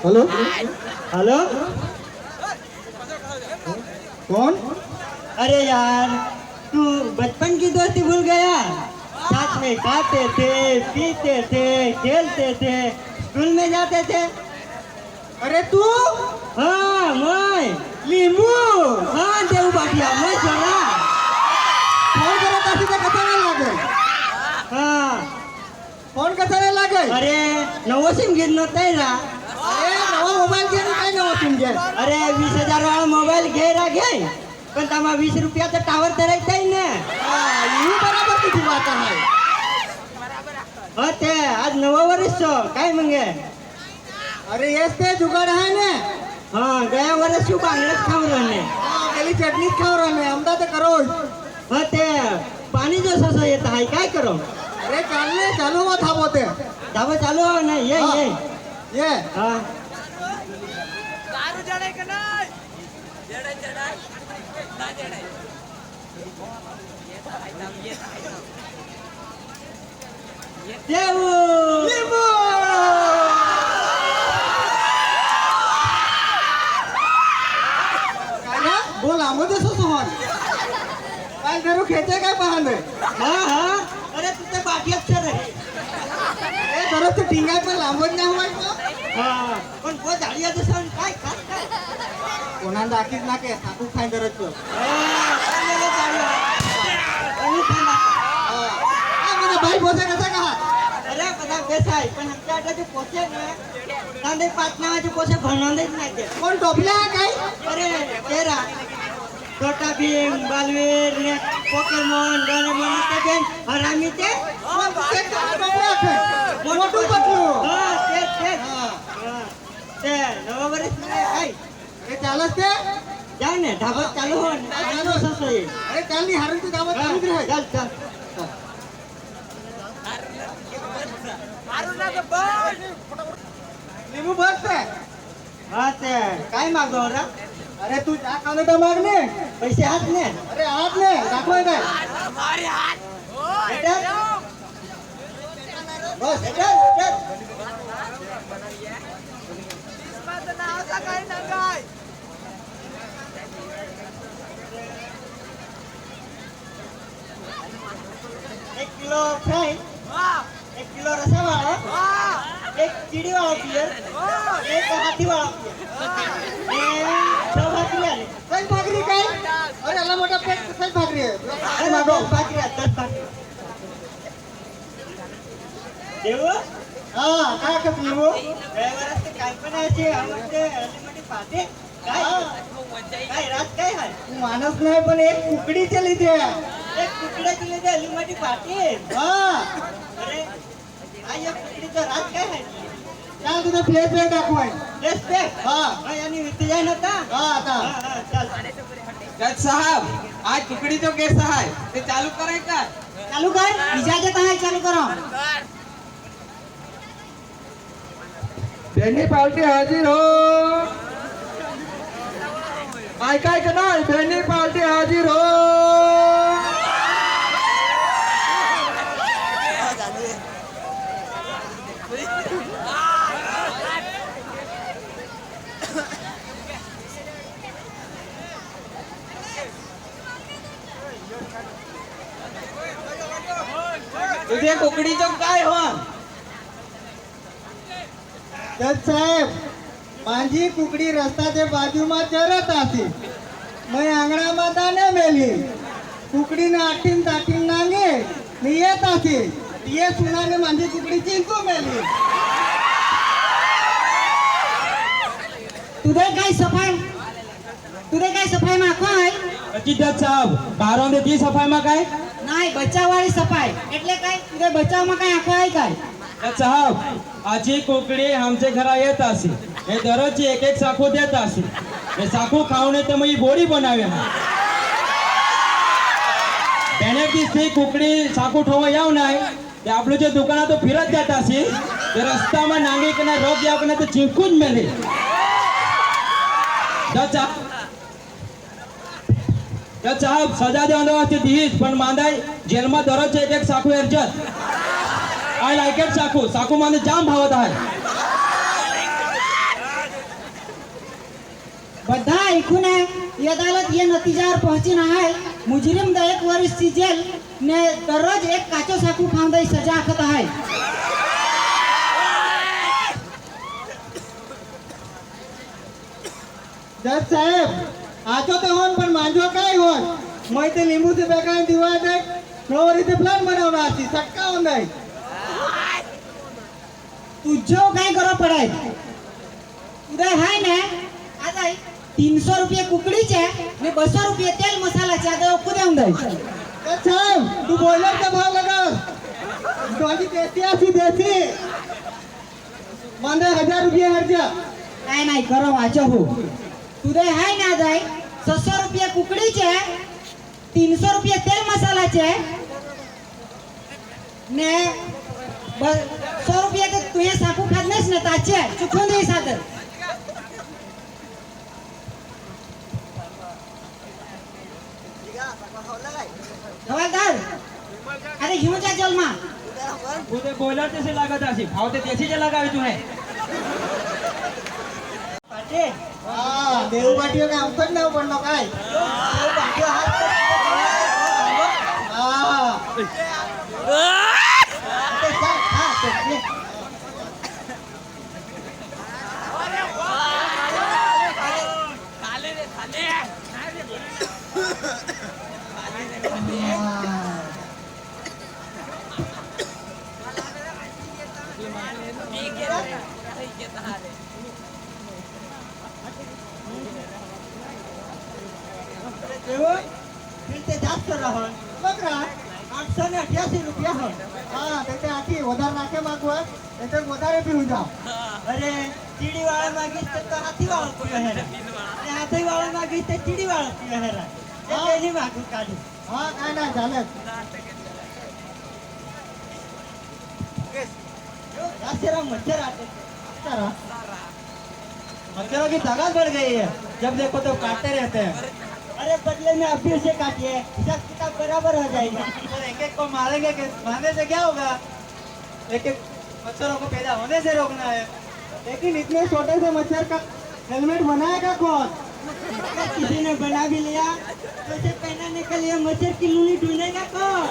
Hello hello कौन? अरे यार तू बचपन की दोस्ती भूल गया। साथ में खाते थे, पीते थे, खेलते थे, स्कूल में जाते थे। अरे तू हाँ मैं लिंबू हाँ देव बाटिया मैं सोना। फोन करत असेल तर कसा नाही लागेल? हाँ फोन कसा नाही लागेल? अरे नवो सिम घेत नव्हताय ना. अरे नवा मोबाईल घे आणि काय नवा सिम घे. अरे 20,000 वाला मोबाईल घे पण तमा 20 रुपयाचा टावर धरायचा आहे ना. ही बरोबर तुझी बात आहे. हो ते आज नवं वर्ष काय मग अरे येस ते जुगाड आहे ना. हाँ गया वर्ष तू बांगलाच खाऊ रहने. गेली चटणीच खाऊ राहिले आमदा तर करो. हो ते पाणी जसं येत आहे काय करो. अरे चालले चालू मग थांबवते. जावं चालू हो ना ये हाँ. ये ये हाँ देऊ लिंबू काय ना बोल आमद सोहन काय करू खेचे काय पाहणे. हाँ हाँ अरे तुझे बाकी अक्षर आहे. ए दररोज ते टिंगाय पण लांबत नाही व्हायचं. हाँ पण वो झाडिया जसं काय खात काय. कोणा दाखीच ना के साकू खाय दररोज. माझा भाई बोसे कसा का. अरे બધા બેસાય પણ આમच्या આટલા પોસે ને તાંદे पाच नावाचे पोसे भरणांदेच नाही ते. कोण टोपल्या काय. अरे तेरा छोटा भीम बालवीर ने पोकेमॉन डोरेमॉन ते गेम हरामी ते मोठू पतलू. हाँ ते हाँ ते नवा वर्ष नाही काय अरे चालच ते. जाऊ ने ढाबा चालू हो चालू असं आहे. अरे चालनी हारून ती गावात चालूच राह. चल चल लिंबू बस ते. हाँ ते काय मागव रा. अरे तू चहा खाणे तर मागणे. पैसे हात ने अरे हात ने दाखवाय काय. बेटा बस बेटा एक किलो फ्राय, 1 किलो रसा वाला, 1 चिड़ी वाला पियर, 1 हाथी वाला पियर, 6 भाकरी आले. काही भाकरी काय. अरे याला मोठा पेट काही भाकरी आहे. अरे मागो 10 भाकरी आहेत, 10 भाकरी. देऊ हा काय करत लिंबू. ड्रायव्हर असते काय पण आहे आवडते अलीमध्ये पाहते काय काय रात काय आहे. तू माणूस नाही पण एक कुकडी चली ते. एक कुकडे दिले ते अलीमध्ये पाहते. हा अरे आई या कुकडीचं रात काय आहे. चाल तुझं प्लेट प्लेट दाखवाय. तेच ते हा आणि विकते जाय ना आता. हा आता चल जज साहब आज टुकड़ी जो केस है ते चालू करे का. चालू कर इजाजत आहे चालू करो. बेनी पार्टी हाजिर हो. काय काय करणार बेनी पार्टी हाजिर हो. तुझे कुकड़ी जो काय हो. जज साहेब माझी कुकडी रस्त्याच्या बाजूમાં चरत असे. मैं आंगणाમાં દાને મેલી कुकडीने आठीन ताठीन नांगे मी येत असे. ये सुनाने माझी कुकडी चिंकू मेली. तुझे काय सफाई माखो आहे. પછી જજ સાહેબ બારો ને કી સફાઈ માં કાય नाही बचाववाળી सफाई એટલે काय तुझे बचावમાં काय आखो आहे काय. जज साहेब आजी कुकड़ी आमचे घरा येत असे. हे दररोजची एक एक साखू देत असे. हे साखू खाऊन ते मग गोडी बनावे. बेने दिसते कुकड़ी साखू ठोवा याव नाही ते आपलं जे दुकानात तो फिरत जात असे. ते रस्त्याમાં नांगे के ना रोग याव ना तो चिंकूच मेले. जज साहेब सजा देवांना वाजते तीच पण मांदाय जेलમાં दररोज एक एक साखू एरजत. आय लाईक इट साखू. साखू माने जाम भावत आहे. બધા ऐकून आहे ही अदालत ये नतीजावर पहुंची आहे मुजरिम 1 वर्षची जेल ने दररोज एक काचो साकू खांदाई सजा आखत आहे जज साहेब आजो ते होन पण माझो काय होन मैं ते लिंबूचे बेकान दिवा दे फ्लोवरीचे प्लान बनवणार असी सटका होऊन जाईल तुझो काय करो पडाय उदय हाय ना आज आई 300 रुपये कुकडीचे ने 200 रुपये तेल मसालाचे आता कुदेऊन जाईल जज साहेब तू बॉयलरचा भाव लगाव तुझी देसी असी देसी मांदे 1000 रुपये हरजा काय नाही करो वाचो हो तुदे हाय ना जाय 600 रुपये कुकडीचे 300 रुपये तेल मसालाचे ने 100 रुपये तर तू हे साकू खात नाहीस ना ताचे चुकून दे सादर हवालदार अरे घेऊन जा जलमा उद्या बोलर तसे लागत असे भाव ते त्याचे लगावे तुम्ही पाटे हा देव पाटील काय आमचं नाव पडलं काय हा ते जास्त राहल बघ ना 888 रुपया हो हा त्याचे आठी વધારે નાખે માગવા એટલે વધારે પીવું જાવ અરે ચીડી વાળા માંગીશ તો હાથી વાળો પીવો હેરા અને હાથી વાળા માંગીશ તો ચીડી વાળો પીવો હેરા એટલે એની માગું કાઢું હા કાંઈ ના ચાલે આશેરા મચ્છર આટે તારા मच्छरों की ताकत बढ़ गई है जब देखो तो काटते रहते हैं अरे बदले में अभी से काटिए हिसाब किताब बराबर हो जाएगा और एक एक को मारेंगे कि मारने से क्या होगा एक एक मच्छरों को पैदा होने से रोकना है लेकिन इतने छोटे से मच्छर का हेलमेट बनाएगा कौन अगर किसी ने बना भी लिया तो उसे पहनाने के लिए मच्छर की लूनी ढूंढेगा कौन